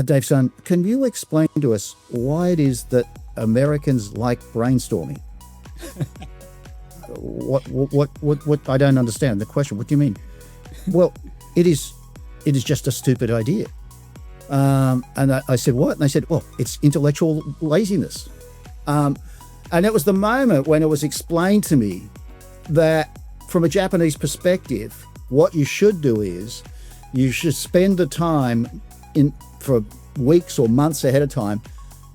Dave, son, can you explain to us why it is that Americans like brainstorming? What? I don't understand the question. What do you mean? Well, it is just a stupid idea. And I said, what? And they said, well, it's intellectual laziness. And it was the moment when it was explained to me that from a Japanese perspective, what you should do is you should spend the time for weeks or months ahead of time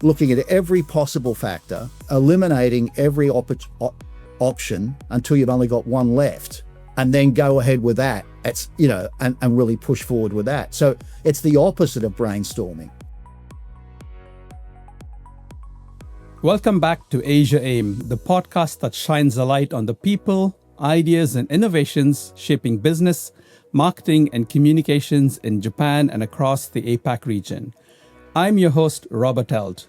looking at every possible factor, eliminating every option until you've only got one left, and then go ahead with that. It's, and really push forward with that. So it's the opposite of brainstorming. Welcome back to Asia AIM, the podcast that shines a light on the people, ideas, and innovations shaping business, marketing, and communications in Japan and across the APAC region. I'm your host, Robert Heldt.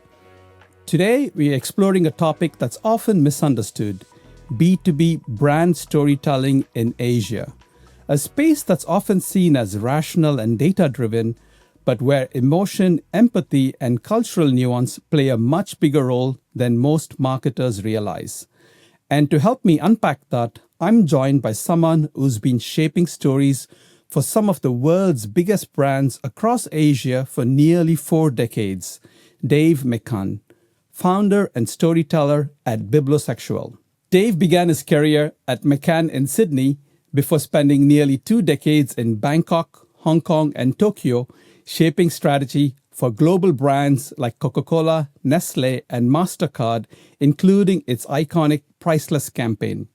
Today, we're exploring a topic that's often misunderstood: B2B brand storytelling in Asia, a space that's often seen as rational and data-driven, but where emotion, empathy, and cultural nuance play a much bigger role than most marketers realize. And to help me unpack that, I'm joined by someone who's been shaping stories for some of the world's biggest brands across Asia for nearly 4 decades, Dave McCaughan, founder and storyteller at Bibliosexual. Dave began his career at McCann in Sydney before spending nearly 2 decades in Bangkok, Hong Kong, and Tokyo, shaping strategy for global brands like Coca-Cola, Nestle, and MasterCard, including its iconic Priceless campaign.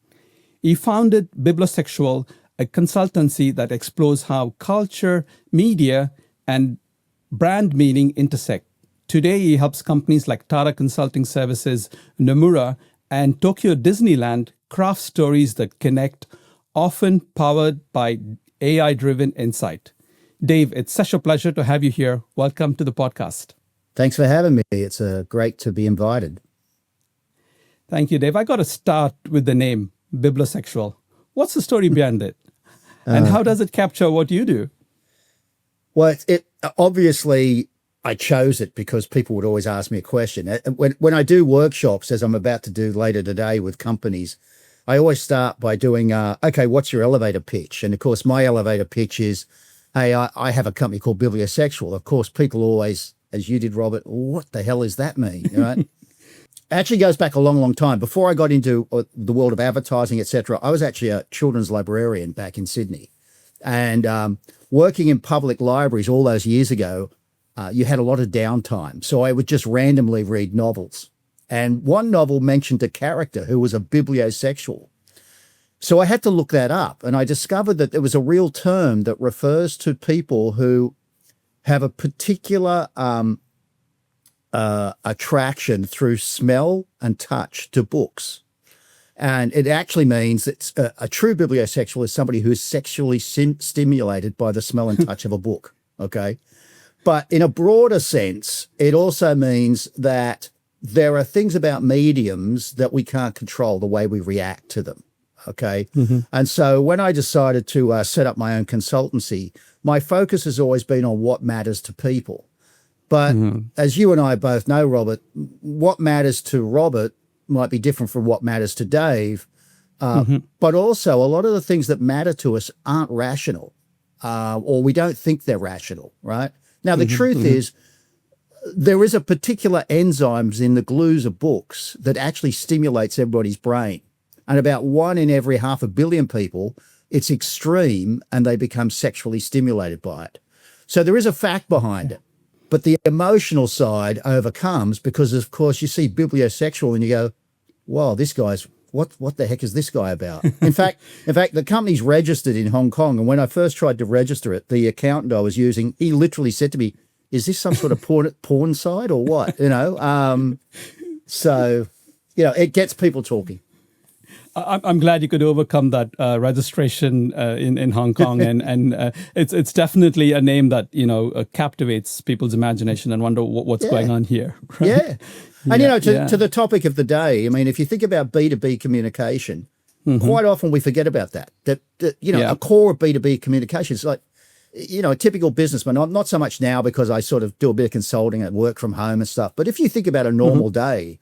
He founded Bibliosexual, a consultancy that explores how culture, media, and brand meaning intersect. Today, he helps companies like Tata Consulting Services, Nomura, and Tokyo Disneyland craft stories that connect, often powered by AI-driven insight. Dave, it's such a pleasure to have you here. Welcome to the podcast. Thanks for having me. It's great to be invited. Thank you, Dave. I got to start with the name, Bibliosexual. What's the story behind it? And how does it capture what you do? Well, it obviously, I chose it because people would always ask me a question. When I do workshops, as I'm about to do later today with companies, I always start by doing, okay, what's your elevator pitch? And of course, my elevator pitch is, hey, I have a company called Bibliosexual. Of course, people always, as you did, Robert, what the hell does that mean? Right? Actually goes back a long, long time. Before I got into the world of advertising, etc., I was actually a children's librarian back in Sydney. And working in public libraries all those years ago, you had a lot of downtime. So I would just randomly read novels. And one novel mentioned a character who was a bibliosexual. So I had to look that up. And I discovered that there was a real term that refers to people who have a particular attraction through smell and touch to books. And it actually means that a true bibliosexual is somebody who is sexually stimulated by the smell and touch of a book, okay? But in a broader sense, it also means that there are things about mediums that we can't control the way we react to them, okay? Mm-hmm. And so when I decided to set up my own consultancy, my focus has always been on what matters to people. But as you and I both know, Robert, what matters to Robert might be different from what matters to Dave. But also a lot of the things that matter to us aren't rational, or we don't think they're rational, right? Now, the truth is there is a particular enzymes in the glues of books that actually stimulates everybody's brain. And about 1 in every 500 million people, it's extreme and they become sexually stimulated by it. So there is a fact behind it. But the emotional side overcomes because, of course, you see bibliosexual and you go, wow, this guy's, what the heck is this guy about? In fact, the company's registered in Hong Kong. And when I first tried to register it, the accountant I was using, he literally said to me, is this some sort of porn site or what? So, it gets people talking. I'm glad you could overcome that registration in Hong Kong, and it's definitely a name that captivates people's imagination and wonder what's going on here. Right? Yeah, and to the topic of the day, I mean, if you think about B2B communication, quite often we forget about that. A core of B2B communication is like a typical businessman, not so much now because I sort of do a bit of consulting and work from home and stuff, but if you think about a normal day,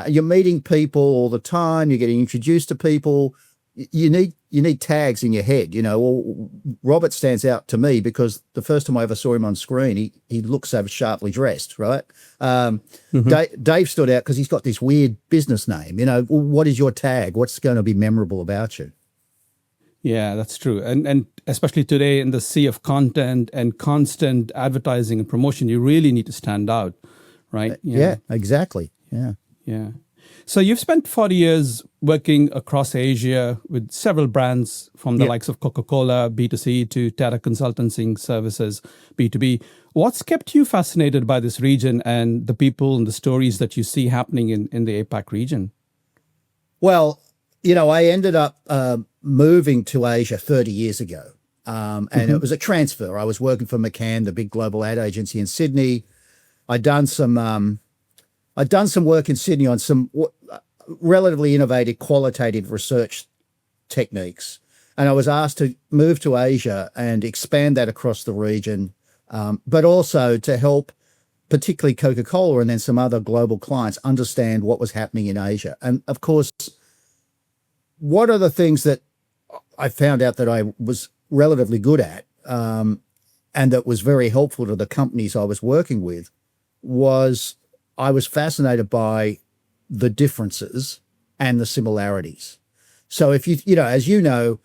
you're meeting people all the time, you're getting introduced to people, you need tags in your head, Well, Robert stands out to me because the first time I ever saw him on screen, he looks so sharply dressed, right? Dave stood out because he's got this weird business name, what is your tag? What's going to be memorable about you? Yeah, that's true. And especially today in the sea of content and constant advertising and promotion, you really need to stand out, right? Yeah, exactly. Yeah. Yeah. So you've spent 40 years working across Asia with several brands from the likes of Coca-Cola, B2C, to Tata Consulting Services, B2B. What's kept you fascinated by this region and the people and the stories that you see happening in the APAC region? Well, I ended up moving to Asia 30 years ago, and it was a transfer. I was working for McCann, the big global ad agency in Sydney. I'd done some work in Sydney on some relatively innovative qualitative research techniques, and I was asked to move to Asia and expand that across the region, but also to help particularly Coca-Cola and then some other global clients understand what was happening in Asia. And of course, one of the things that I found out that I was relatively good at, and that was very helpful to the companies I was working with, was I was fascinated by the differences and the similarities. So if as you know,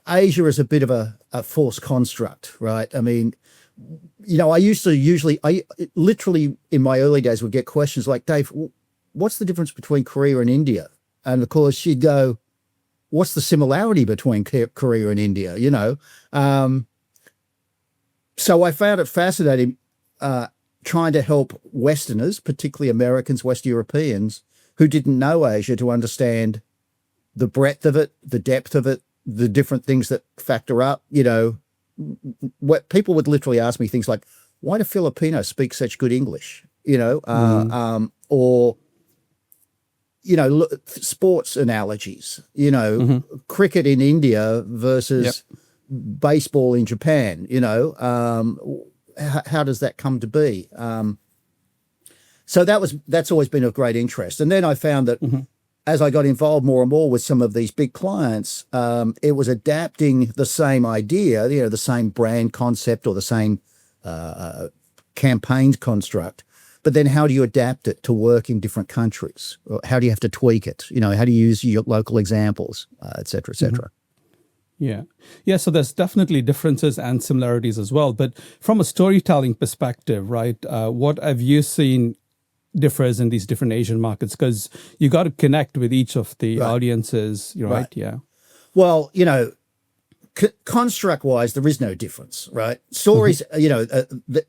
Asia is a bit of a false construct, right? I mean, I literally in my early days would get questions like, Dave, what's the difference between Korea and India? And of course she'd go, what's the similarity between Korea and India, So I found it fascinating trying to help Westerners, particularly Americans, West Europeans, who didn't know Asia, to understand the breadth of it, the depth of it, the different things that factor up. What people would literally ask me things like, why do Filipinos speak such good English? Or sports analogies, cricket in India versus baseball in Japan, how does that come to be? So that's always been of great interest. And then I found that as I got involved more and more with some of these big clients, it was adapting the same idea, the same brand concept or the same campaign construct. But then how do you adapt it to work in different countries? How do you have to tweak it? How do you use your local examples, et cetera, et cetera? Yeah. Yeah. So there's definitely differences and similarities as well. But from a storytelling perspective, right, what have you seen differs in these different Asian markets? Because you got to connect with each of the audiences, right? Yeah. Well, construct-wise, there is no difference, right? Stories,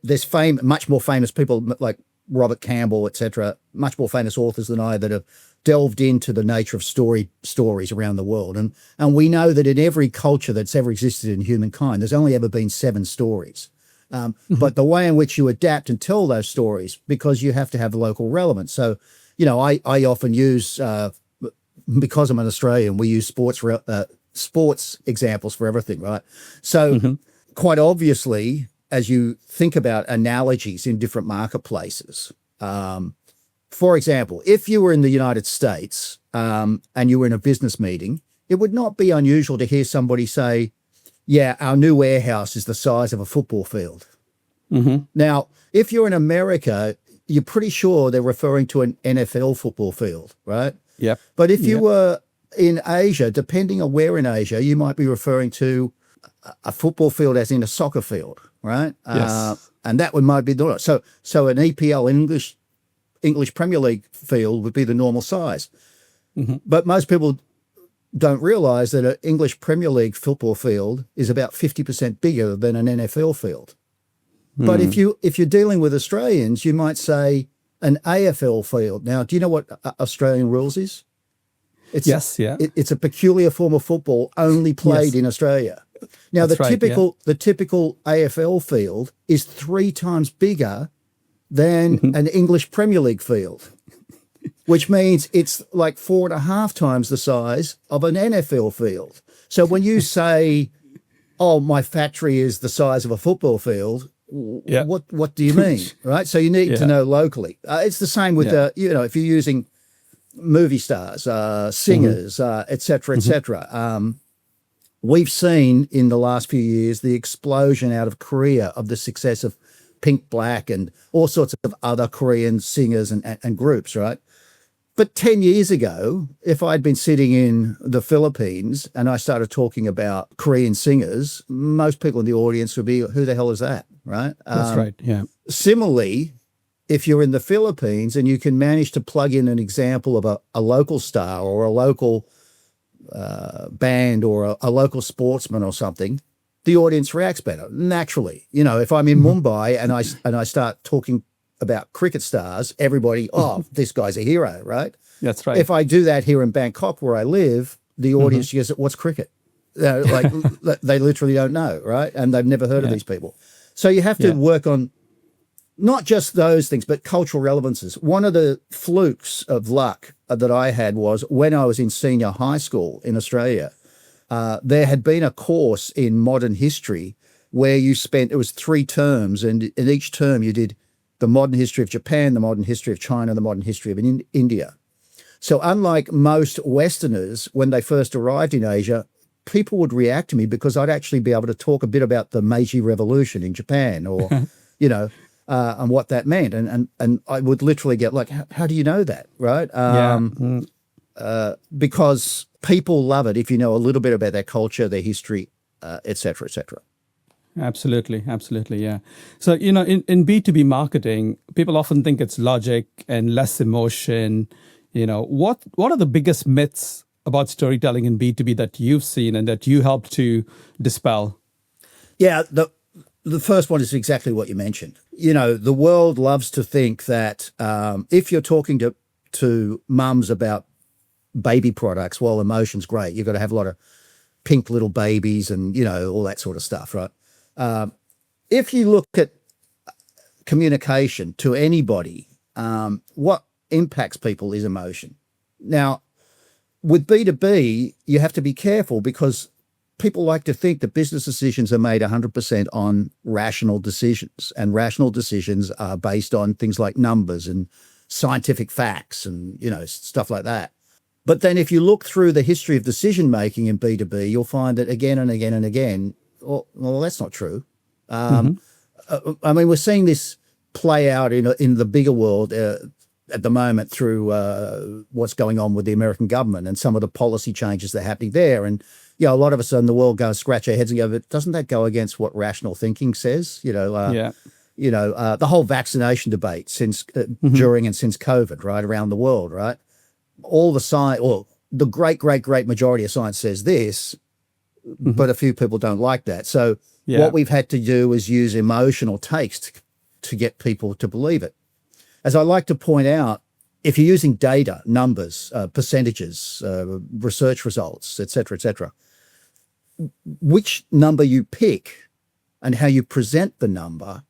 there's much more famous people like Robert Campbell, etc., much more famous authors than I that have delved into the nature of stories around the world. And we know that in every culture that's ever existed in humankind, there's only ever been 7 stories. But the way in which you adapt and tell those stories, because you have to have local relevance. So, I often use, because I'm an Australian, we use sports examples for everything, right? So quite obviously, as you think about analogies in different marketplaces, for example, if you were in the United States and you were in a business meeting, it would not be unusual to hear somebody say, yeah, our new warehouse is the size of a football field. Now, if you're in America, you're pretty sure they're referring to an NFL football field, right? Yep. But if you were in Asia, depending on where in Asia, you might be referring to a football field as in a soccer field, right? Yes. And that might be the so an EPL English Premier League field would be the normal size. But most people don't realize that an English Premier League football field is about 50% bigger than an NFL field. But if you're dealing with Australians, you might say an AFL field. Now, do you know what Australian rules is? It's a peculiar form of football only played in Australia. Now, the typical AFL field is 3 times bigger than an English Premier League field, which means it's like 4.5 times the size of an NFL field. So when you say oh, my factory is the size of a football field. Yeah. What do you mean, right? So you need to know locally. It's the same with if you're using movie stars, singers, et cetera, et cetera. We've seen in the last few years the explosion out of Korea of the success of Pink Black and all sorts of other Korean singers and groups, right? But 10 years ago, if I'd been sitting in the Philippines and I started talking about Korean singers, most people in the audience would be, who the hell is that, right? That's right, yeah. Similarly, if you're in the Philippines and you can manage to plug in an example of a local star or a local band or a local sportsman or something, the audience reacts better naturally. You know, if I'm in Mumbai and I start talking about cricket stars, everybody, oh, this guy's a hero, right? That's right. If I do that here in Bangkok where I live, the audience goes, what's cricket? Like they literally don't know, right? And they've never heard of these people. So you have to work on not just those things, but cultural relevances. One of the flukes of luck that I had was when I was in senior high school in Australia, there had been a course in modern history where it was 3 terms, and in each term you did the modern history of Japan, the modern history of China, the modern history of India. So unlike most Westerners, when they first arrived in Asia, people would react to me because I'd actually be able to talk a bit about the Meiji Revolution in Japan or, and what that meant. And I would literally get like, how do you know that, right? Because people love it if you know a little bit about their culture, their history, et cetera, et cetera. Absolutely, yeah. So, in B2B marketing, people often think it's logic and less emotion. What are the biggest myths about storytelling in B2B that you've seen and that you helped to dispel? Yeah, the first one is exactly what you mentioned. The world loves to think that if you're talking to mums about baby products, well, emotion's great. You've got to have a lot of pink little babies and, all that sort of stuff, right? If you look at communication to anybody, what impacts people is emotion. Now, with B2B, you have to be careful because people like to think that business decisions are made 100% on rational decisions, and rational decisions are based on things like numbers and scientific facts and, stuff like that. But then if you look through the history of decision-making in B2B, you'll find that again and again and again, well, that's not true. I mean, we're seeing this play out in the bigger world at the moment through what's going on with the American government and some of the policy changes that are happening there. And, a lot of us in the world go and scratch our heads and go, but doesn't that go against what rational thinking says? The whole vaccination debate since, during and since COVID, right, around the world, right? All the science, or the great majority of science says this, but a few people don't like that. So what we've had to do is use emotional takes to get people to believe it. As I like to point out, if you're using data, numbers, percentages, research results, et cetera, which number you pick and how you present the number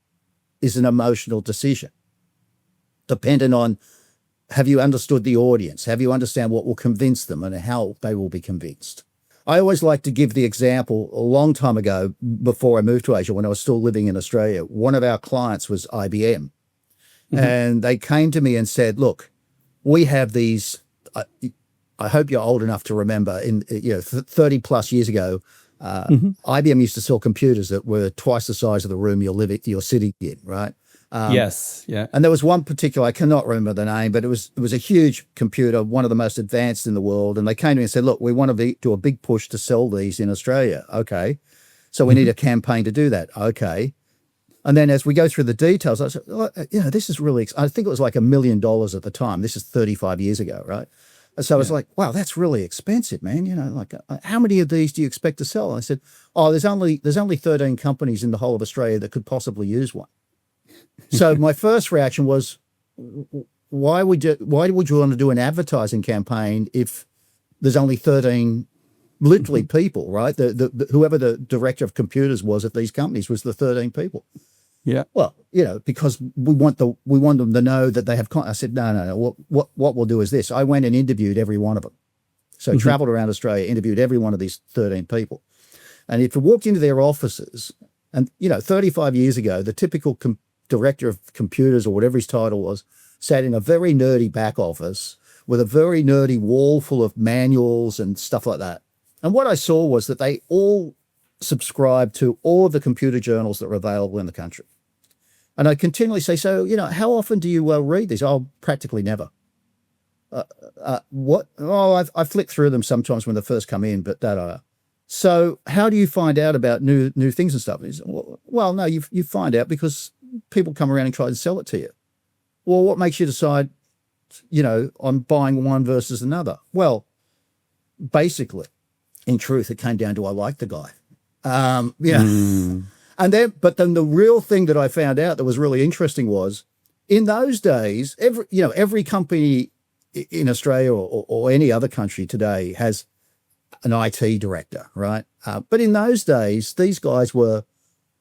is an emotional decision, dependent on have you understood the audience? Have you understand what will convince them and how they will be convinced? I always like to give the example a long time ago, before I moved to Asia, when I was still living in Australia. One of our clients was IBM. And they came to me and said, look, we have these, I hope you're old enough to remember, 30 plus years ago, IBM used to sell computers that were twice the size of the room you're sitting in, right? Yes, yeah. And there was one particular, I cannot remember the name, but it was a huge computer, one of the most advanced in the world. And they came to me and said, look, we want to do a big push to sell these in Australia. Okay. So we need a campaign to do that. Okay. And then as we go through the details, I said, this is really, I think it was like $1 million at the time. This is 35 years ago, right? And so I was like, wow, that's really expensive, man. How many of these do you expect to sell? And I said, there's only 13 companies in the whole of Australia that could possibly use one. So my first reaction was, why would you want to do an advertising campaign if there's only 13 literally people, right? Whoever the director of computers was at these companies was the 13 people. Yeah. Well, because we want them to know that they have. I said, no. What we'll do is this. I went and interviewed every one of them. So traveled around Australia, interviewed every one of these 13 people. And if you walked into their offices, and 35 years ago, the typical director of computers or whatever his title was, sat in a very nerdy back office with a very nerdy wall full of manuals and stuff like that. And what I saw was that they all subscribed to all of the computer journals that were available in the country. And I continually say, so, how often do you read these? Oh, practically never. What? Oh, I flick through them sometimes when they first come in, but that. So how do you find out about new things and stuff? Well, no, you find out because people come around and try to sell it to you. Well, what makes you decide, on buying one versus another? Well, basically, in truth, it came down to I like the guy. But then the real thing that I found out that was really interesting was, in those days, every company in Australia or any other country today has an IT director, right? But in those days, these guys were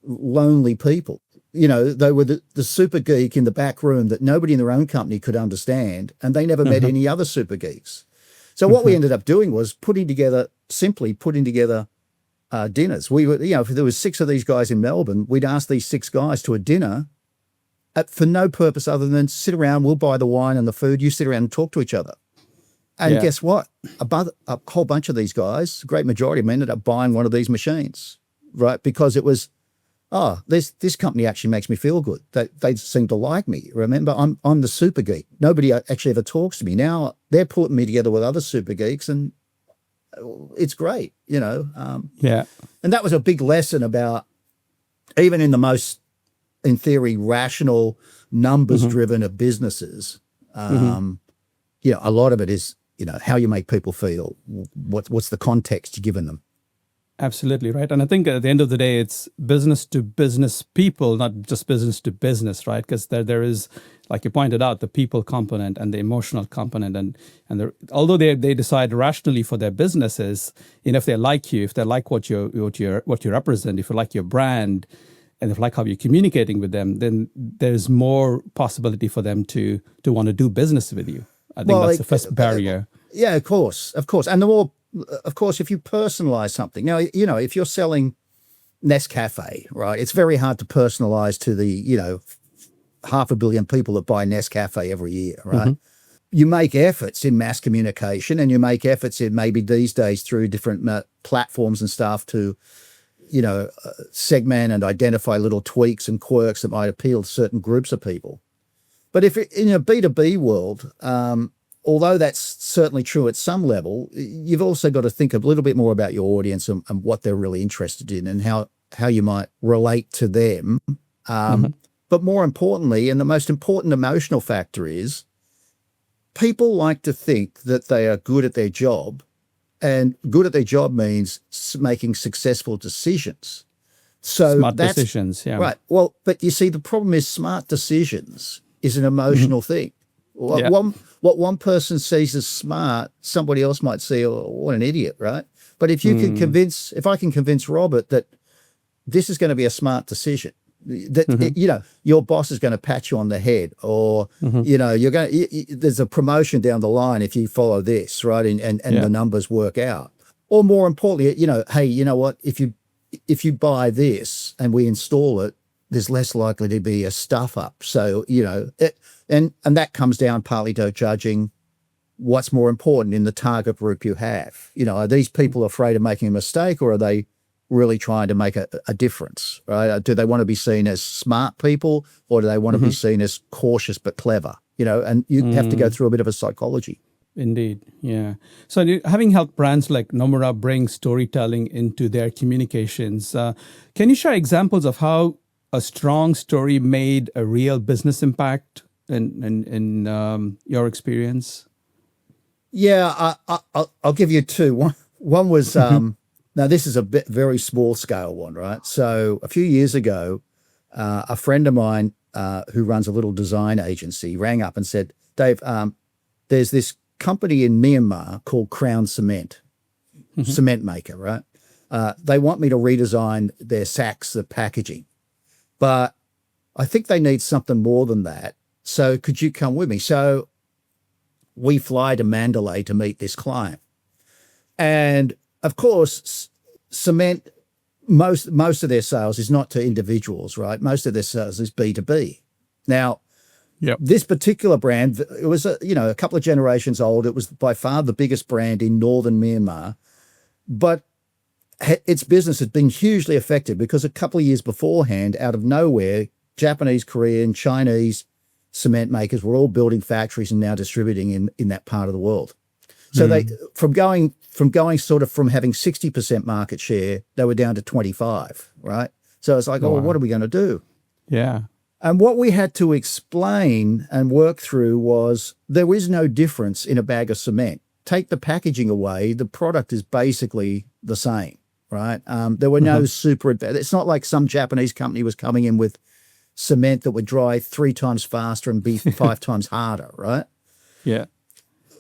lonely people. They were the super geek in the back room that nobody in their own company could understand, and they never met any other super geeks. So what we ended up doing was putting together dinners. We were, if there was 6 of these guys in Melbourne, we'd ask these 6 guys to a dinner for no purpose other than sit around, we'll buy the wine and the food, you sit around and talk to each other. And guess what? A whole bunch of these guys, a great majority of them, ended up buying one of these machines, right? Because it was, this company actually makes me feel good. They seem to like me. Remember, I'm the super geek. Nobody actually ever talks to me. Now they're putting me together with other super geeks, and it's great, And that was a big lesson about, even in the most, in theory, rational, numbers-driven of businesses, a lot of it is, how you make people feel, what's the context you're giving them. Absolutely right. And I think at the end of the day, it's business to business people, not just business to business, right? Because there is, like you pointed out, the people component and the emotional component. And although they decide rationally for their businesses, if they like you, if they like what you represent, if you like your brand, and if you like how you're communicating with them, then there's more possibility for them to want to do business with you. I think that's the first barrier. Yeah, of course. And the more, of course, if you personalize something, now, if you're selling Nescafe, right, it's very hard to personalize to the, 500 million people that buy Nescafe every year, right? You make efforts in mass communication, and you make efforts in maybe these days through different platforms and stuff to, segment and identify little tweaks and quirks that might appeal to certain groups of people. But if in a B2B world, although that's certainly true at some level, you've also got to think a little bit more about your audience and what they're really interested in and how you might relate to them. But more importantly, and the most important emotional factor is, people like to think that they are good at their job, and good at their job means making successful decisions. So smart decisions, yeah. Right. Well, but you see, the problem is smart decisions is an emotional thing. What one person sees as smart, somebody else might see, oh, what an idiot, right? But if you can if I can convince Robert that this is going to be a smart decision, that your boss is going to pat you on the head, or you're going there's a promotion down the line if you follow this, right? And the numbers work out. Or more importantly, hey, you know what? If you buy this and we install it, there's less likely to be a stuff up. So, and that comes down partly to judging what's more important in the target group you have. Are these people afraid of making a mistake, or are they really trying to make a difference, right? Do they want to be seen as smart people, or do they want to be seen as cautious but clever? And you have to go through a bit of a psychology. Indeed, yeah. So having helped brands like Nomura bring storytelling into their communications, can you share examples of how a strong story made a real business impact in your experience? Yeah, I'll give you 2. One was, now this is a very small scale one, right? So a few years ago, a friend of mine who runs a little design agency rang up and said, Dave, there's this company in Myanmar called Crown Cement, cement maker, right? They want me to redesign their sacks, the packaging. But I think they need something more than that. So could you come with me? So we fly to Mandalay to meet this client. And of course, cement most of their sales is not to individuals, right? Most of their sales is B2B. Now, Yep. this particular brand, it was a couple of generations old. It was by far the biggest brand in northern Myanmar, but its business had been hugely affected because a couple of years beforehand, out of nowhere, Japanese, Korean, Chinese cement makers were all building factories and now distributing in that part of the world. So they from having 60% market share, they were down to 25, right? So it's like, Wow. well, what are we going to do? Yeah. And what we had to explain and work through was there is no difference in a bag of cement. Take the packaging away, the product is basically the same, right? There were no it's not like some Japanese company was coming in with cement that would dry 3 times faster and be 5 times harder, right? Yeah.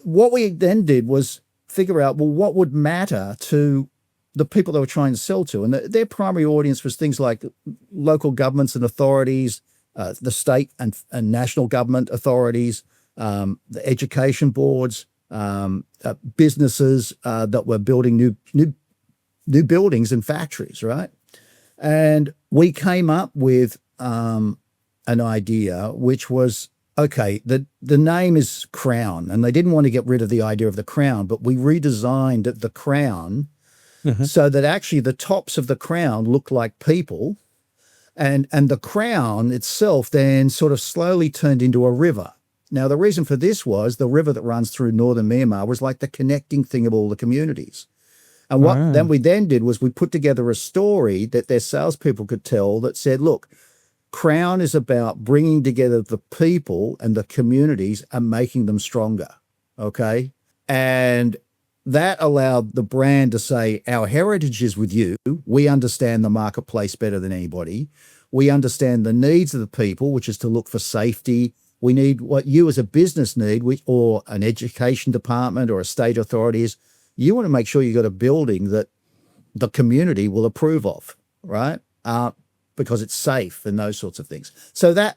What we then did was figure out, well, what would matter to the people they were trying to sell to? And their primary audience was things like local governments and authorities, the state and national government authorities, the education boards, businesses that were building new buildings and factories, right? And we came up with an idea which was, okay, the name is crown, and they didn't want to get rid of the idea of the crown, but we redesigned the crown so that actually the tops of the crown looked like people, and the crown itself then sort of slowly turned into a river. Now, the reason for this was the river that runs through northern Myanmar was like the connecting thing of all the communities. And what we did was we put together a story that their salespeople could tell that said, look, Crown is about bringing together the people and the communities and making them stronger, okay? And that allowed the brand to say, our heritage is with you. We understand the marketplace better than anybody. We understand the needs of the people, which is to look for safety. We need what you as a business need, or an education department or a state authority is. You want to make sure you got a building that the community will approve of, right? Because it's safe and those sorts of things. So that,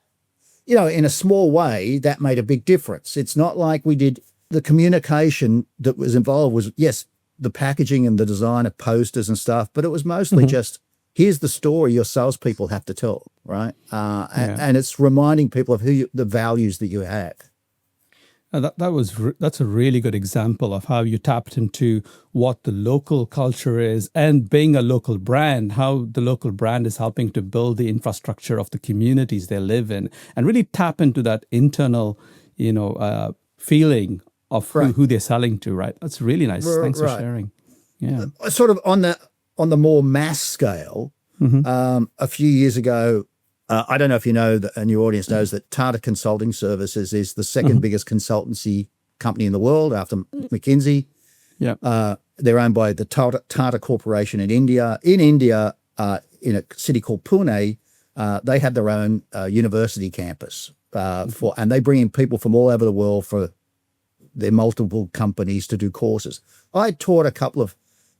in a small way, that made a big difference. It's not like we did the communication that was involved was, yes, the packaging and the design of posters and stuff, but it was mostly just, here's the story your salespeople have to tell, right? And it's reminding people of the values that you have. That's a really good example of how you tapped into what the local culture is, and being a local brand, how the local brand is helping to build the infrastructure of the communities they live in, and really tap into that internal, feeling of who they're selling to. Right, that's really nice. Thanks for sharing. Yeah, sort of on the more mass scale. A few years ago. I don't know if you know, and your audience knows, that Tata Consulting Services is the second biggest consultancy company in the world after McKinsey. Yeah, they're owned by the Tata Corporation in India. In India, in a city called Pune, they have their own university campus and they bring in people from all over the world for their multiple companies to do courses. I taught a couple of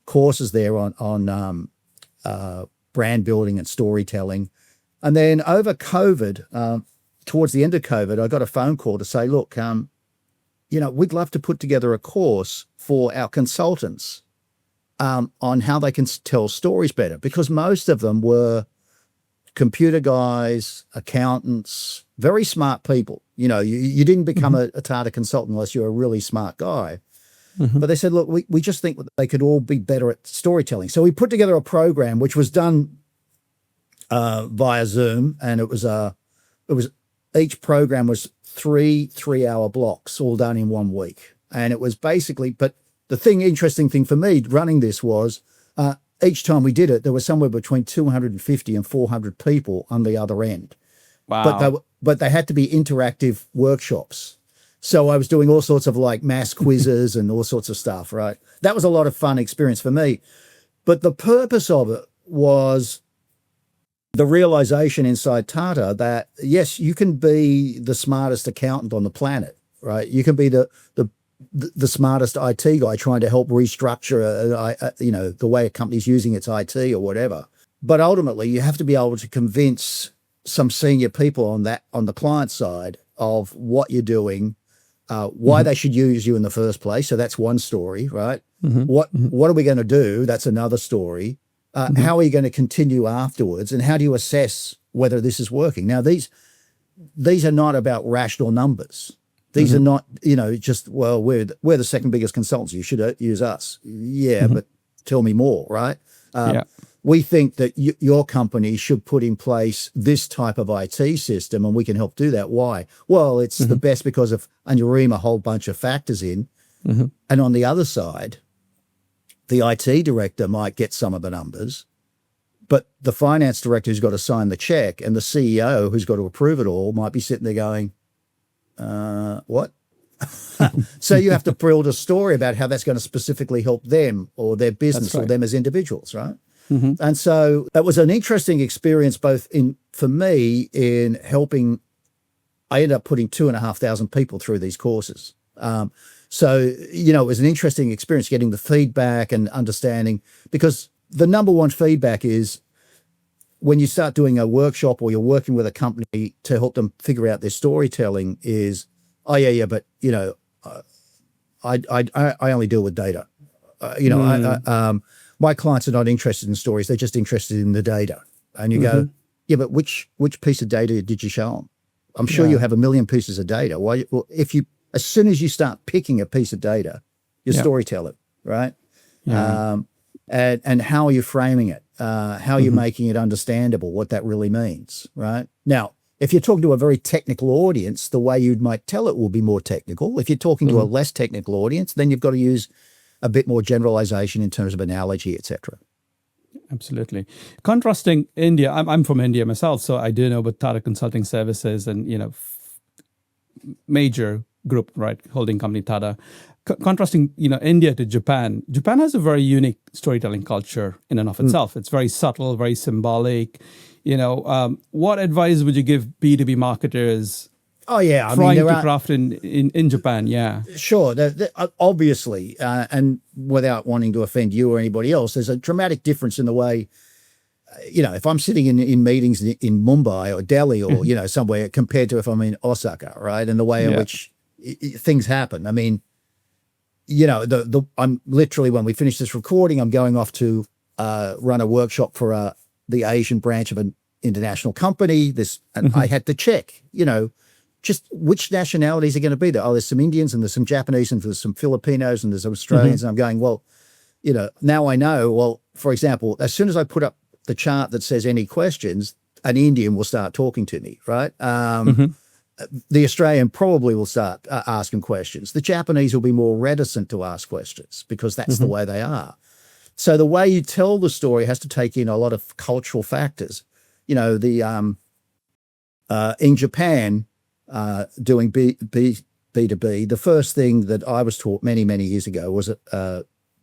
courses there on brand building and storytelling. And then over COVID, towards the end of COVID, I got a phone call to say, look, we'd love to put together a course for our consultants on how they can tell stories better, because most of them were computer guys, accountants, very smart people. You didn't become a Tata consultant unless you're a really smart guy. But they said, look, we just think they could all be better at storytelling. So we put together a program which was done via Zoom, and it was each program was 3 3-hour blocks, all done in 1 week. And it was basically, but the interesting thing for me running this was each time we did it, there was somewhere between 250 and 400 people on the other end. Wow. But they had to be interactive workshops. So I was doing all sorts of like mass quizzes and all sorts of stuff, right? That was a lot of fun experience for me. But the purpose of it was the realization inside Tata that, yes, you can be the smartest accountant on the planet, right? You can be the smartest IT guy trying to help restructure, the way a company's using its IT or whatever. But ultimately, you have to be able to convince some senior people on the client side of what you're doing, why they should use you in the first place. So that's one story, right? What are we going to do? That's another story. How are you going to continue afterwards? And how do you assess whether this is working? Now, these are not about rational numbers. These are not, just, well, we're the second biggest consultancy. You should use us. Yeah, but tell me more, right? We think that your company should put in place this type of IT system, and we can help do that. Why? Well, it's the best because of, and you ream a whole bunch of factors in. And on the other side, the IT director might get some of the numbers, but the finance director who's got to sign the check and the CEO who's got to approve it all might be sitting there going, what? So you have to build a story about how that's going to specifically help them or their business or them as individuals, right? And so that was an interesting experience, for me in helping. I ended up putting 2,500 people through these courses. So, it was an interesting experience getting the feedback and understanding, because the number one feedback is when you start doing a workshop or you're working with a company to help them figure out their storytelling is, but I only deal with data. My clients are not interested in stories; they're just interested in the data. And you go, yeah, but which piece of data did you show them? I'm sure you have a million pieces of data. Why? Well, as soon as you start picking a piece of data, you storytell it, right? And how are you framing it? How are you making it understandable? What that really means, right? Now, if you're talking to a very technical audience, the way you might tell it will be more technical. If you're talking to a less technical audience, then you've got to use a bit more generalization in terms of analogy, etc. Absolutely. Contrasting India, I'm from India myself, so I do know about Tata Consulting Services and, major group, right, holding company Tata. Contrasting, India to Japan. Japan has a very unique storytelling culture in and of itself. It's very subtle, very symbolic. What advice would you give B2B marketers trying to craft in Japan? Yeah. Sure. Obviously, and without wanting to offend you or anybody else, there's a dramatic difference in the way, if I'm sitting in meetings in Mumbai or Delhi or, somewhere compared to if I'm in Osaka, right? And the way in which things happen. I mean, I'm literally, when we finish this recording, I'm going off to run a workshop for the Asian branch of an international company. And I had to check, just which nationalities are going to be there. Oh, there's some Indians and there's some Japanese and there's some Filipinos and there's Australians. And I'm going, well, now I know. Well, for example, as soon as I put up the chart that says any questions, an Indian will start talking to me, right? The Australian probably will start asking questions. The Japanese will be more reticent to ask questions because that's the way they are. So the way you tell the story has to take in a lot of cultural factors. In Japan, doing B2B, the first thing that I was taught many, many years ago was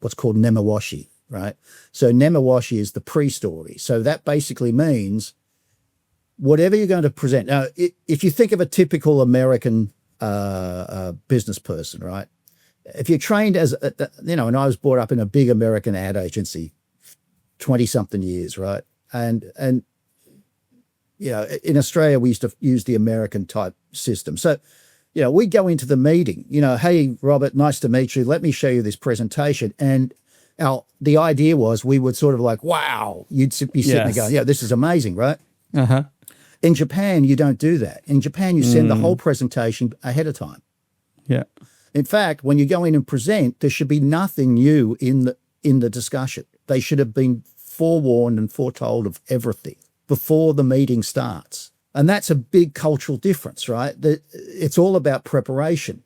what's called nemawashi, right? So nemawashi is the pre-story. So that basically means whatever you're going to present. Now, if you think of a typical American business person, right? If you're trained as, and I was brought up in a big American ad agency, 20-something years, right? And in Australia, we used to use the American type system. So, we go into the meeting, hey, Robert, nice to meet you. Let me show you this presentation. And the idea was we would sort of like, wow, you'd be sitting there going, yeah, this is amazing, right? In Japan, you don't do that. In Japan, you send the whole presentation ahead of time. Yeah. In fact, when you go in and present, there should be nothing new in the discussion. They should have been forewarned and foretold of everything before the meeting starts. And that's a big cultural difference, right? It's all about preparation.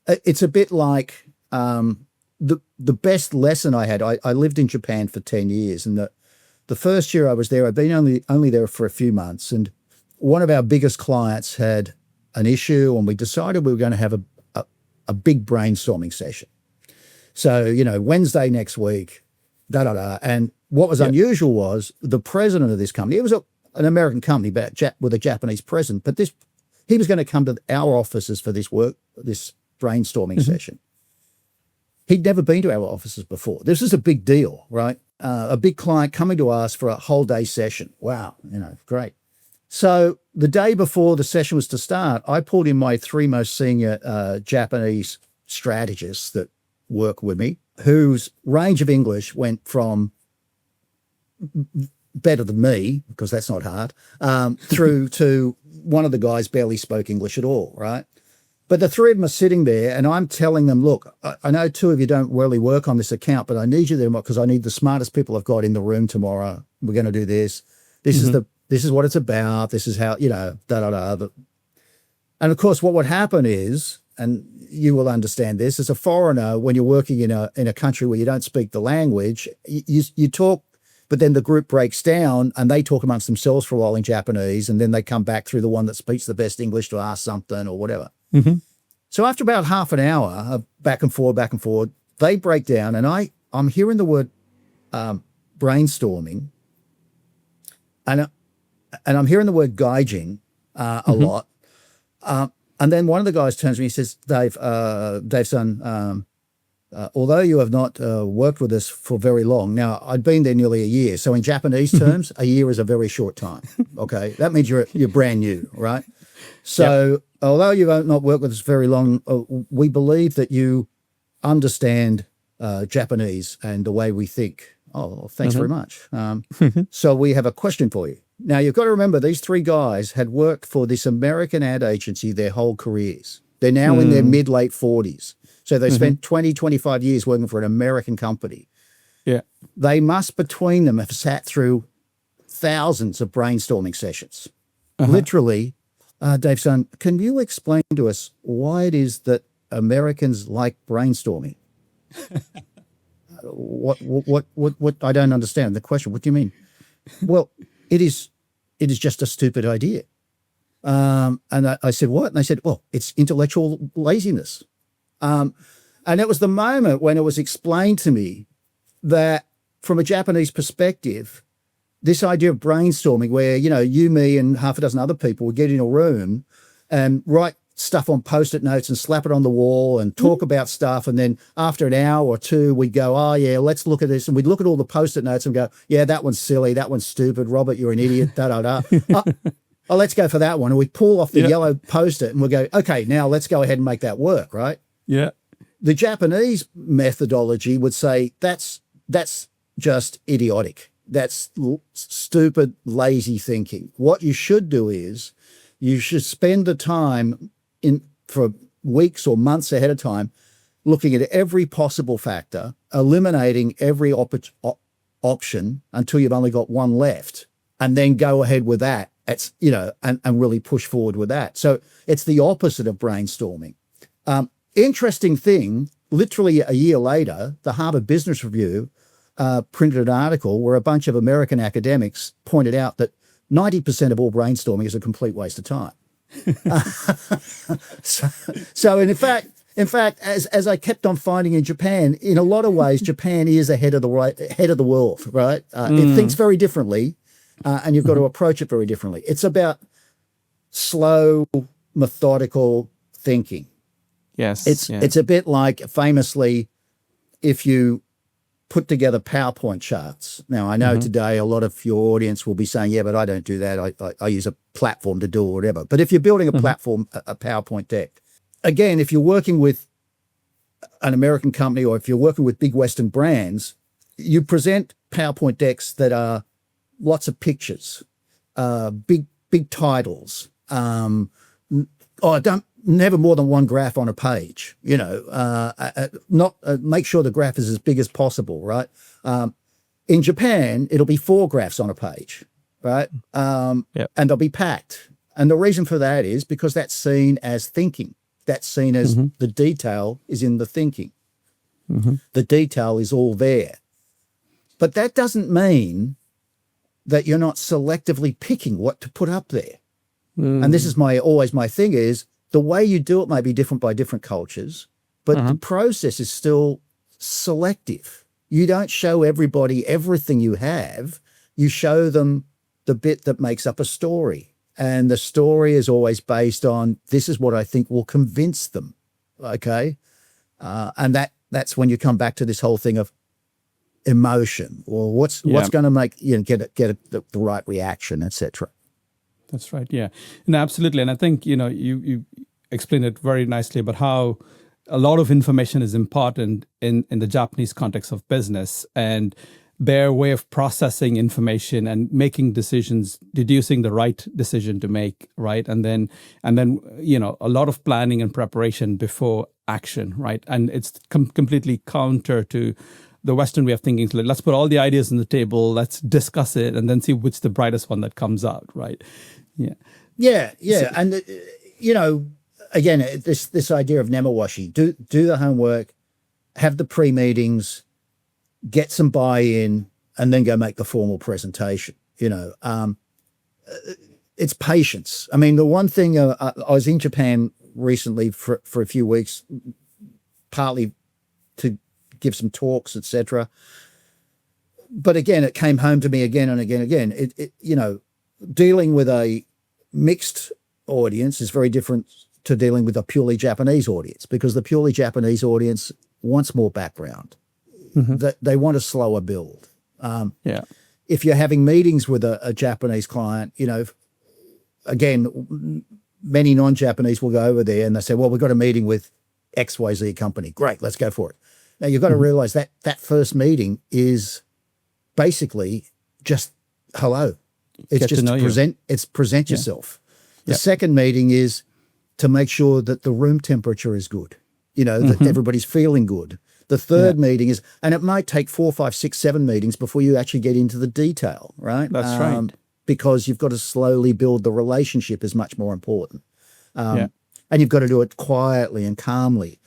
It's a bit like the best lesson I had. I lived in Japan for 10 years, and the first year I was there, I'd been only there for a few months, and one of our biggest clients had an issue, and we decided we were going to have a big brainstorming session. So, Wednesday next week, And what was unusual was the president of this company, it was an American company but with a Japanese president, but he was going to come to our offices for this brainstorming session. He'd never been to our offices before. This is a big deal, right? A big client coming to us for a whole day session. Wow, great. So the day before the session was to start, I pulled in my three most senior Japanese strategists that work with me, whose range of English went from better than me, because that's not hard, through to one of the guys barely spoke English at all, right? But the three of them are sitting there, and I'm telling them, look, I know two of you don't really work on this account, but I need you there because I need the smartest people I've got in the room tomorrow. We're going to do this. This is what it's about. This is how, da-da-da. And of course, what would happen is, and you will understand this, as a foreigner, when you're working in a country where you don't speak the language, you talk, but then the group breaks down and they talk amongst themselves for a while in Japanese, and then they come back through the one that speaks the best English to ask something or whatever. Mm-hmm. So after about half an hour of back and forward, they break down, and I'm hearing the word brainstorming, and I'm hearing the word gaijin a lot. And then one of the guys turns to me and says, Dave-san, although you have not worked with us for very long, now I'd been there nearly a year. So in Japanese terms, a year is a very short time. Okay, that means you're brand new, right? So although you have not worked with us very long, we believe that you understand Japanese and the way we think. Oh, thanks very much. So we have a question for you. Now, you've got to remember, these three guys had worked for this American ad agency their whole careers. They're now in their mid-late 40s. So they spent 20, 25 years working for an American company. Yeah. They must, between them, have sat through thousands of brainstorming sessions. Literally, Dave-san, can you explain to us why it is that Americans like brainstorming? What? I don't understand the question. What do you mean? Well, it is just a stupid idea. And I said, what? And they said, well, it's intellectual laziness. And it was the moment when it was explained to me that from a Japanese perspective, this idea of brainstorming where, you, me, and half a dozen other people would get in a room and write stuff on Post-it notes and slap it on the wall and talk about stuff. And then after an hour or two, we'd go, oh, yeah, let's look at this. And we'd look at all the Post-it notes and go, yeah, that one's silly. That one's stupid. Robert, you're an idiot. Da-da-da. Oh, let's go for that one. And we pull off the yellow Post-it and we'll go, okay, now let's go ahead and make that work, right? Yeah. The Japanese methodology would say that's just idiotic. That's stupid, lazy thinking. What you should do is you should spend the time for weeks or months ahead of time looking at every possible factor, eliminating every option until you've only got one left, and then go ahead with that. It's, and really push forward with that. So it's the opposite of brainstorming. Interesting thing, literally a year later, the Harvard Business Review printed an article where a bunch of American academics pointed out that 90% of all brainstorming is a complete waste of time. So in fact, as I kept on finding in Japan, in a lot of ways, Japan is ahead of the world, right? It thinks very differently, and you've got to approach it very differently. It's about slow, methodical thinking. Yes. It's a bit like, famously, if you put together PowerPoint charts. Now, I know today a lot of your audience will be saying, yeah, but I don't do that. I use a platform to do or whatever. But if you're building a platform, a PowerPoint deck, again, if you're working with an American company or if you're working with big Western brands, you present PowerPoint decks that are lots of pictures, big titles, never more than one graph on a page, make sure the graph is as big as possible, right? In Japan, it'll be 4 graphs on a page, right? And they'll be packed. And the reason for that is because that's seen as thinking. That's seen as the detail is in the thinking. The detail is all there. But that doesn't mean that you're not selectively picking what to put up there. And this is always my thing is, the way you do it may be different by different cultures, but the process is still selective. You don't show everybody everything you have. You show them the bit that makes up a story. And the story is always based on, this is what I think will convince them, okay? And that's when you come back to this whole thing of emotion, or what's going to make get the right reaction, etc. That's right. Yeah, no, absolutely. And I think, you explained it very nicely about how a lot of information is important in the Japanese context of business. And their way of processing information and making decisions, deducing the right decision to make, right? And then a lot of planning and preparation before action, right? And it's completely counter to the Western way of thinking. So let's put all the ideas on the table, let's discuss it, and then see which the brightest one that comes out, right? Yeah. And again, this idea of nemawashi, do the homework, have the pre-meetings, get some buy-in, and then go make the formal presentation. It's patience. I mean, the one thing, I was in Japan recently for a few weeks, partly to give some talks, etc. But again, it came home to me again and again. Dealing with a mixed audience is very different to dealing with a purely Japanese audience, because the purely Japanese audience wants more background. They want a slower build. If you're having meetings with a Japanese client, again, many non-Japanese will go over there and they say, well, we've got a meeting with XYZ company. Great, let's go for it. Now, you've got to realize that first meeting is basically just hello. It's just to present yourself. The second meeting is to make sure that the room temperature is good, that everybody's feeling good. The third meeting is, and it might take 4, 5, 6, 7 meetings before you actually get into the detail, right? That's right. Because you've got to slowly build the relationship is much more important. And you've got to do it quietly and calmly.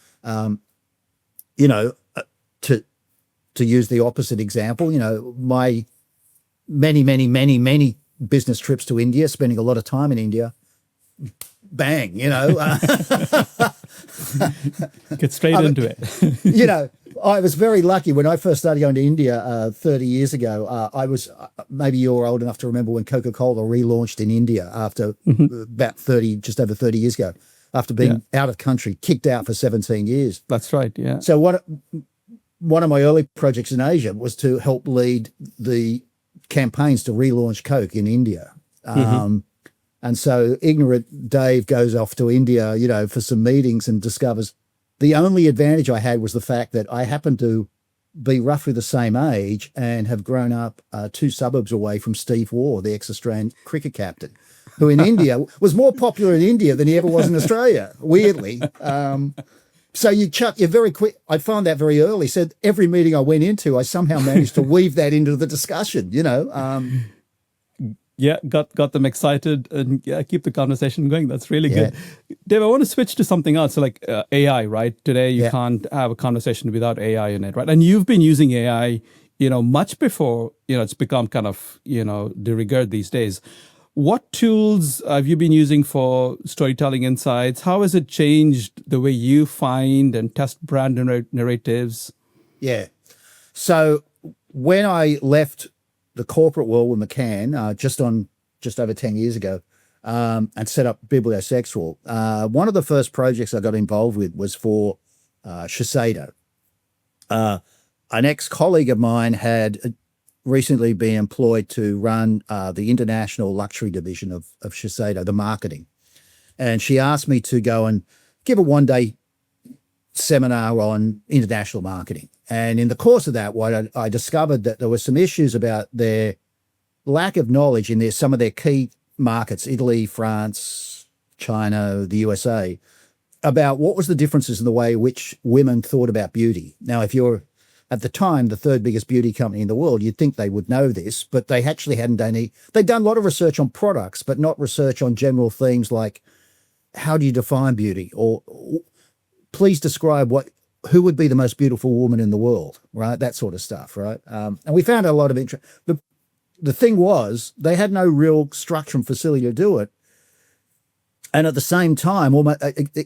To use the opposite example, my many business trips to India, spending a lot of time in India, bang, Get straight into it. I was very lucky when I first started going to India 30 years ago. I was, maybe you're old enough to remember when Coca-Cola relaunched in India after just over 30 years ago, after being out of country, kicked out for 17 years. That's right, yeah. So one of my early projects in Asia was to help lead the campaigns to relaunch Coke in India. And so ignorant Dave goes off to India, for some meetings, and discovers the only advantage I had was the fact that I happened to be roughly the same age and have grown up 2 suburbs away from Steve Waugh, the ex-Australian cricket captain, who in India was more popular in India than he ever was in Australia, weirdly. So you're very quick. I found that very early. So every meeting I went into, I somehow managed to weave that into the discussion, got them excited and keep the conversation going. That's really good. Dave, I want to switch to something else. So like AI, right? Today, you can't have a conversation without AI in it, right? And you've been using AI, much before, it's become kind of, de rigueur these days. What tools have you been using for storytelling insights? How has it changed the way you find and test brand narratives? Yeah. So when I left the corporate world with McCann just over 10 years ago and set up Bibliosexual, one of the first projects I got involved with was for Shiseido. An ex-colleague of mine had recently been employed to run the international luxury division of Shiseido, the marketing. And she asked me to go and give a one-day seminar on international marketing. And in the course of that, I discovered that there were some issues about their lack of knowledge in some of their key markets, Italy, France, China, the USA, about what was the differences in the way which women thought about beauty. Now, if you're at the time the third biggest beauty company in the world, you'd think they would know this, but they actually hadn't done any. They'd done a lot of research on products, but not research on general themes like how do you define beauty, or please describe who would be the most beautiful woman in the world, right? That sort of stuff, right? And we found a lot of interest. The thing was, they had no real structure and facility to do it. And at the same time,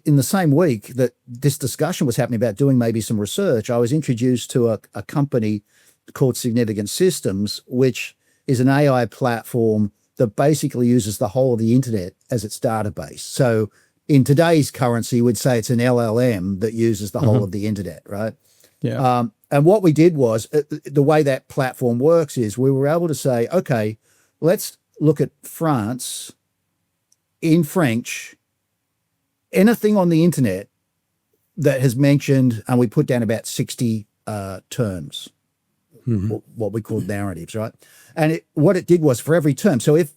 in the same week that this discussion was happening about doing maybe some research, I was introduced to a company called Significant Systems, which is an AI platform that basically uses the whole of the internet as its database. So in today's currency, we'd say it's an LLM that uses the whole of the internet, right? Yeah. And what we did was, the way that platform works is we were able to say, okay, let's look at France in French, anything on the internet that has mentioned, and we put down about 60 terms, what we call narratives, right? And what it did was for every term. So if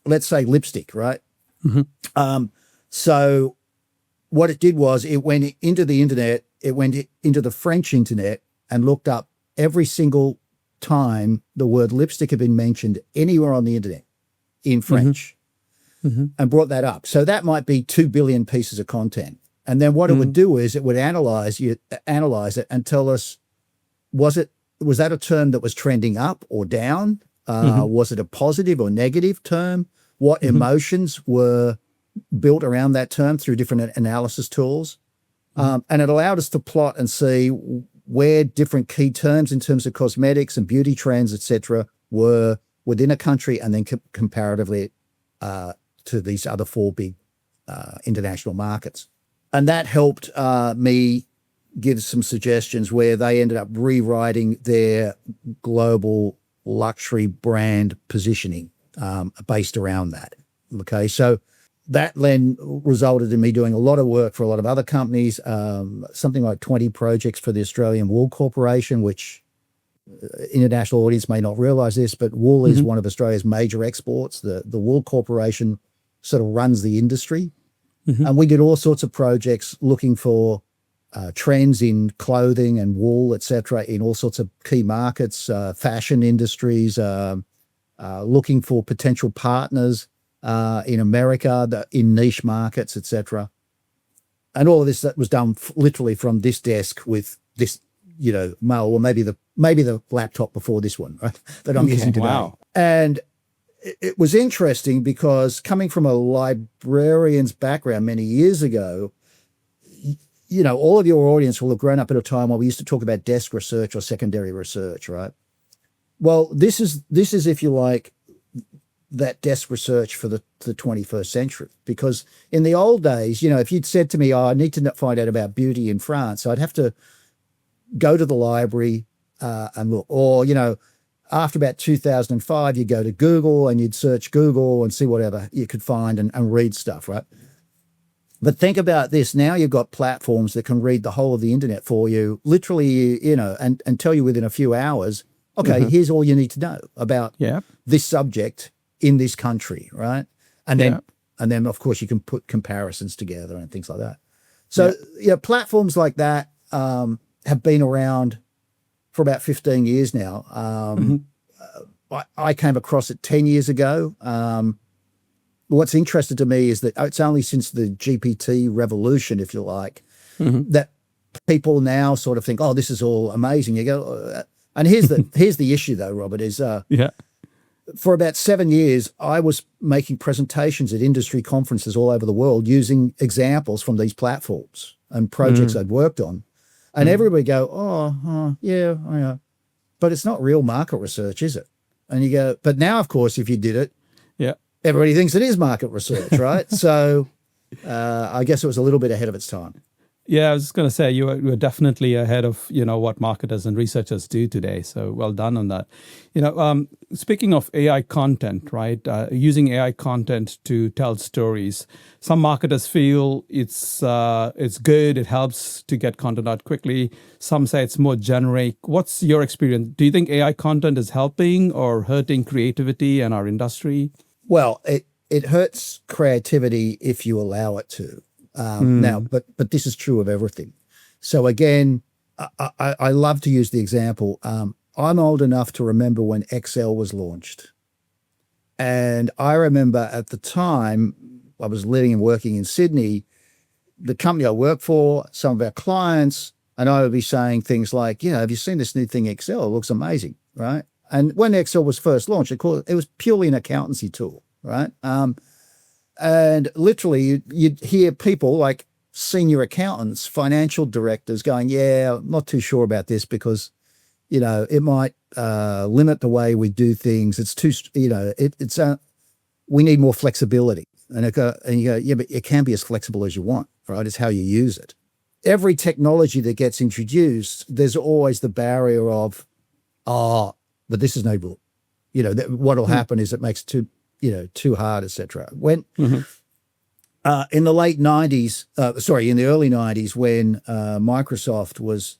let's say lipstick, right? So what it did was it went into the internet, it went into the French internet and looked up every single time the word lipstick had been mentioned anywhere on the internet in French and brought that up. So that might be 2 billion pieces of content. And then what it would do is it would analyze it and tell us, was that a term that was trending up or down? Was it a positive or negative term? What emotions were built around that term through different analysis tools? And it allowed us to plot and see where different key terms in terms of cosmetics and beauty trends, etc., were within a country and then comparatively to these other 4 big international markets. And that helped me give some suggestions where they ended up rewriting their global luxury brand positioning based around that. Okay, so that then resulted in me doing a lot of work for a lot of other companies, something like 20 projects for the Australian Wool Corporation, which international audience may not realise this, but wool is one of Australia's major exports. The Wool Corporation sort of runs the industry. And we did all sorts of projects looking for trends in clothing and wool, etc., in all sorts of key markets, fashion industries, looking for potential partners in America, in niche markets, etc. And all of this that was done literally from this desk with this, mail, or maybe the laptop before this one, right, that I'm using today. Wow. And it was interesting because coming from a librarian's background many years ago, all of your audience will have grown up at a time where we used to talk about desk research or secondary research, right? Well, this is, if you like, that desk research for the 21st century. Because in the old days, if you'd said to me, I need to find out about beauty in France, I'd have to go to the library and look. Or, after about 2005, you'd go to Google and you'd search Google and see whatever you could find and read stuff, right? But think about this. Now you've got platforms that can read the whole of the internet for you, literally, and tell you within a few hours, okay, here's all you need to know about this subject in this country, right? And then, of course, you can put comparisons together and things like that. So, platforms like that have been around for about 15 years now. I came across it 10 years ago. What's interesting to me is that it's only since the GPT revolution, if you like, that people now sort of think, oh, this is all amazing. You go, and here's the issue though, Robert, is for about 7 years, I was making presentations at industry conferences all over the world using examples from these platforms and projects I'd worked on. And everybody go, yeah. But it's not real market research, is it? And you go, but now, of course, if you did it, everybody thinks it is market research, right? So I guess it was a little bit ahead of its time. Yeah, I was just going to say you were definitely ahead of what marketers and researchers do today. So well done on that. Speaking of AI content, right? Using AI content to tell stories. Some marketers feel it's good. It helps to get content out quickly. Some say it's more generic. What's your experience? Do you think AI content is helping or hurting creativity and our industry? Well, it hurts creativity if you allow it to. Now, but this is true of everything. So again, I love to use the example. I'm old enough to remember when Excel was launched. And I remember at the time, I was living and working in Sydney, the company I worked for, some of our clients, and I would be saying things like, have you seen this new thing, Excel? It looks amazing, right? And when Excel was first launched, it was purely an accountancy tool, right? And literally, you'd hear people like senior accountants, financial directors going, I'm not too sure about this because, it might limit the way we do things. It's too, we need more flexibility. And you go, but it can be as flexible as you want, right? It's how you use it. Every technology that gets introduced, there's always the barrier of, but this is no good. What will happen is it makes too hard, etc. When in the late 90s, in the early 90s, when Microsoft was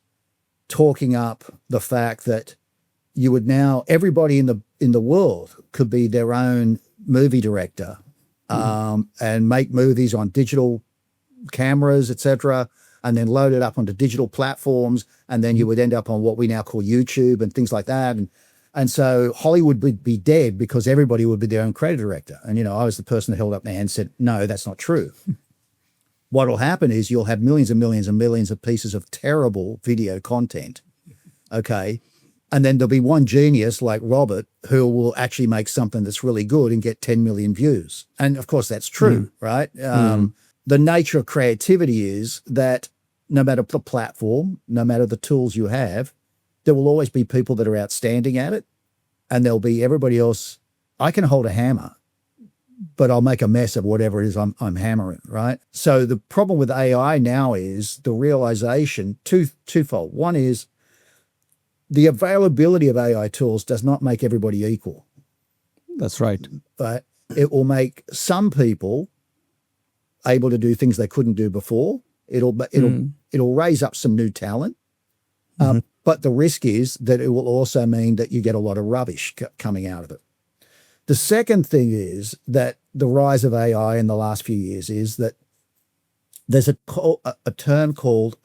talking up the fact that you would now, everybody in the world could be their own movie director, and make movies on digital cameras, etc., and then load it up onto digital platforms, and then you would end up on what we now call YouTube and things like that. And so Hollywood would be dead because everybody would be their own creative director. And, I was the person that held up my hand and said, no, that's not true. What will happen is you'll have millions and millions and millions of pieces of terrible video content, okay? And then there'll be one genius like Robert who will actually make something that's really good and get 10 million views. And of course, that's true, right? The nature of creativity is that no matter the platform, no matter the tools you have, there will always be people that are outstanding at it. And there'll be everybody else. I can hold a hammer, but I'll make a mess of whatever it is I'm hammering, right? So the problem with AI now is the realization, twofold. One is the availability of AI tools does not make everybody equal. That's right. But it will make some people able to do things they couldn't do before. It'll raise up some new talent. But the risk is that it will also mean that you get a lot of rubbish coming out of it. The second thing is that the rise of AI in the last few years is that there's a term called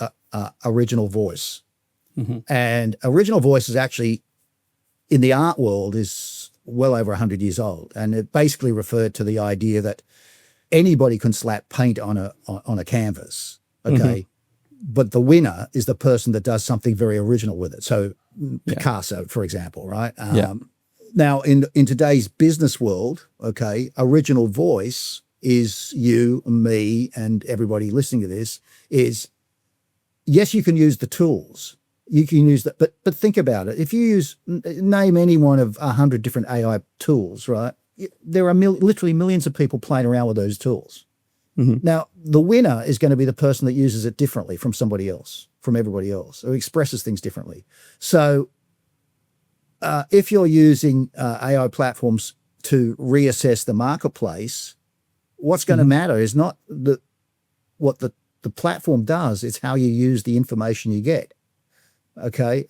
original voice. And original voice is actually, in the art world, is well over 100 years old. And it basically referred to the idea that anybody can slap paint on a canvas, okay? But the winner is the person that does something very original with it. So Picasso, for example, right? Now, in today's business world, okay, original voice is you, me, and everybody listening to this is, yes, you can use the tools. You can use that, but think about it. If you name any one of 100 different AI tools, right? There are literally millions of people playing around with those tools. Now, the winner is going to be the person that uses it differently from somebody else, from everybody else, who expresses things differently. So if you're using AI platforms to reassess the marketplace, what's going to matter is not what the platform does, it's how you use the information you get. Okay.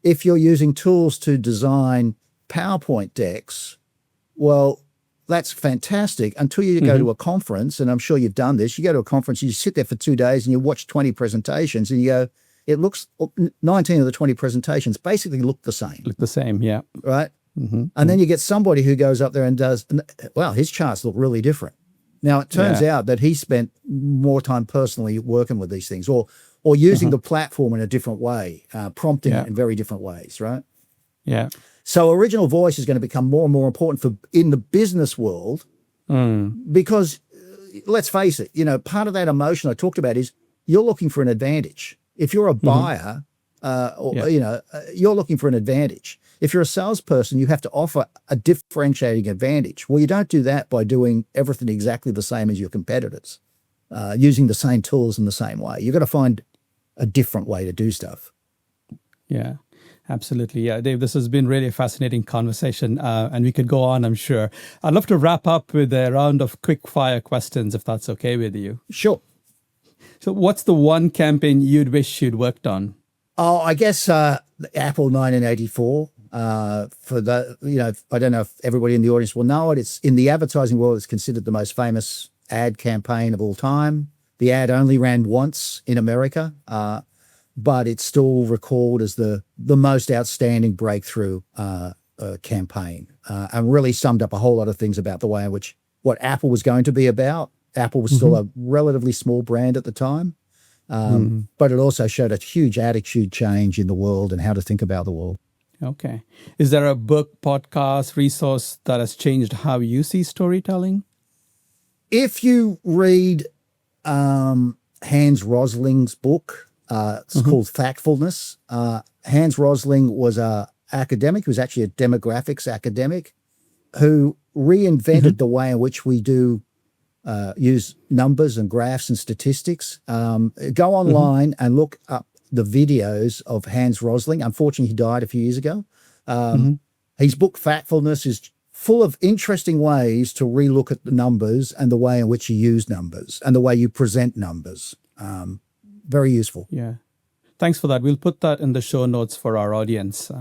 If you're using tools to design PowerPoint decks, well, that's fantastic until you go to a conference, and I'm sure you've done this. You go to a conference, you sit there for 2 days and you watch 20 presentations and you go, it looks, 19 of the 20 presentations basically look the same. Look the same, yeah. Right? And then you get somebody who goes up there and does, well, his charts look really different. Now, it turns out that he spent more time personally working with these things or using the platform in a different way, prompting it in very different ways, right? Yeah. So original voice is going to become more and more important in the business world because, let's face it, part of that emotion I talked about is you're looking for an advantage. If you're a buyer, you're looking for an advantage. If you're a salesperson, you have to offer a differentiating advantage. Well, you don't do that by doing everything exactly the same as your competitors, using the same tools in the same way. You've got to find a different way to do stuff. Yeah. Absolutely. Yeah, Dave, this has been really a fascinating conversation, and we could go on, I'm sure. I'd love to wrap up with a round of quick fire questions, if that's okay with you. Sure. So what's the one campaign you'd wish you'd worked on? Oh, I guess Apple 1984. For the, I don't know if everybody in the audience will know it. It's in the advertising world, it's considered the most famous ad campaign of all time. The ad only ran once in America, but it's still recalled as the most outstanding breakthrough campaign, and really summed up a whole lot of things about the way in which what Apple was going to be about. Apple was still a relatively small brand at the time, but it also showed a huge attitude change in the world and how to think about the world. Okay. Is there a book, podcast, resource that has changed how you see storytelling? If you read Hans Rosling's book, it's called Factfulness. Hans Rosling was an academic. He was actually a demographics academic who reinvented the way in which we do use numbers and graphs and statistics. Go online and look up the videos of Hans Rosling. Unfortunately, he died a few years ago. His book Factfulness is full of interesting ways to relook at the numbers and the way in which you use numbers and the way you present numbers. Very useful. Yeah. Thanks for that. We'll put that in the show notes for our audience.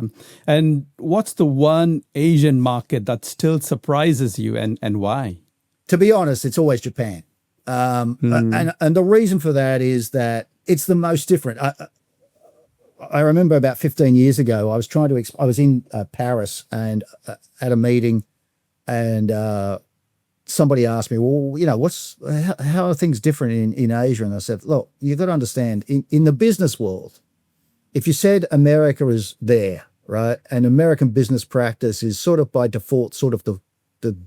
And what's the one Asian market that still surprises you, and why? To be honest, it's always Japan. And the reason for that is that it's the most different. I remember about 15 years ago, I was in Paris and at a meeting, and somebody asked me, well, how are things different in Asia? And I said, look, you've got to understand, in the business world, if you said America is there, right, and American business practice is sort of by default sort of the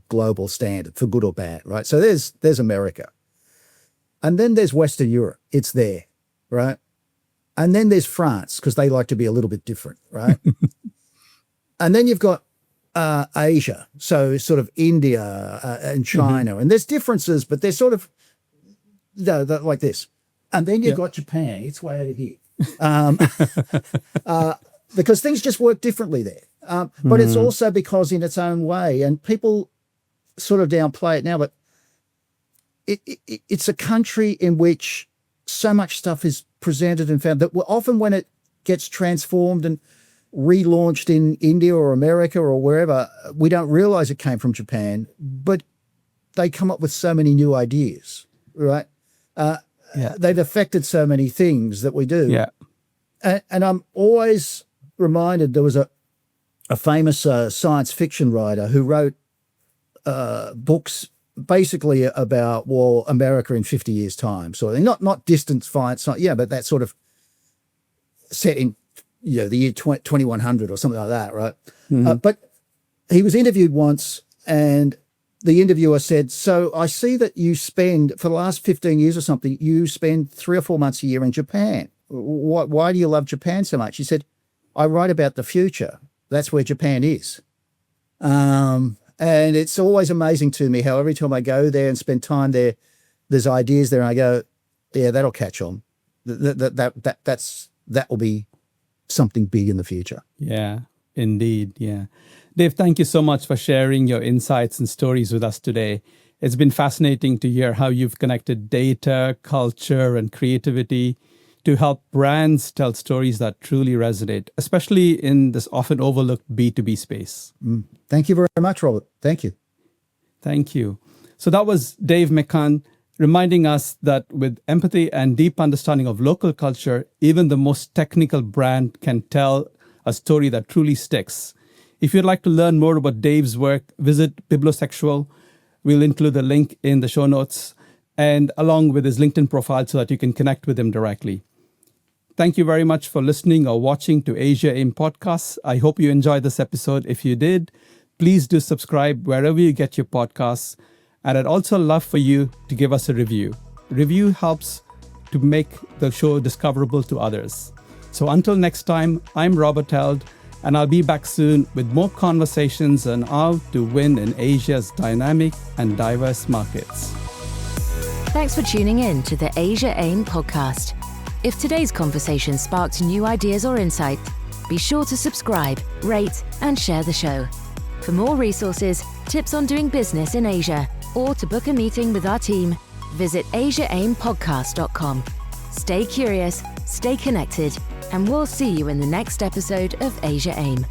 global standard for good or bad, right? So there's America. And then there's Western Europe. It's there, right? And then there's France, because they like to be a little bit different, right? And then you've got Asia, so sort of India and China. And there's differences, but they're sort of they're like this. And then you've got Japan. It's way over here. Because things just work differently there. But it's also because in its own way, and people sort of downplay it now, but it's a country in which so much stuff is presented and found that often when it gets transformed and relaunched in India or America or wherever, we don't realize it came from Japan, but they come up with so many new ideas, right? They've affected so many things that we do. Yeah. And I'm always reminded, there was a famous science fiction writer who wrote books basically about, well, America in 50 years' time, sort of thing. Not distant science, but that sort of set in the year 2100 or something like that, right? But he was interviewed once, and the interviewer said, so I see that you spend, for the last 15 years or something, you spend 3 or 4 months a year in Japan. Why do you love Japan so much? He said, I write about the future. That's where Japan is. And it's always amazing to me how every time I go there and spend time there, there's ideas there, and I go, yeah, that'll catch on. That will be something big in the future. Yeah, indeed. Yeah. Dave, thank you so much for sharing your insights and stories with us today. It's been fascinating to hear how you've connected data, culture, and creativity to help brands tell stories that truly resonate, especially in this often overlooked B2B space. Thank you very much, Robert. Thank you. Thank you. So that was Dave McCaughan reminding us that with empathy and deep understanding of local culture, even the most technical brand can tell a story that truly sticks. If you'd like to learn more about Dave's work, visit Bibliosexual. We'll include the link in the show notes, and along with his LinkedIn profile so that you can connect with him directly. Thank you very much for listening or watching to Asia AIM Podcasts. I hope you enjoyed this episode. If you did, please do subscribe wherever you get your podcasts. And I'd also love for you to give us a review. Review helps to make the show discoverable to others. So until next time, I'm Robert Heldt, and I'll be back soon with more conversations on how to win in Asia's dynamic and diverse markets. Thanks for tuning in to the Asia AIM podcast. If today's conversation sparked new ideas or insight, be sure to subscribe, rate, and share the show. For more resources, tips on doing business in Asia, or to book a meeting with our team, visit asiaimpodcast.com. Stay curious, stay connected, and we'll see you in the next episode of Asia AIM.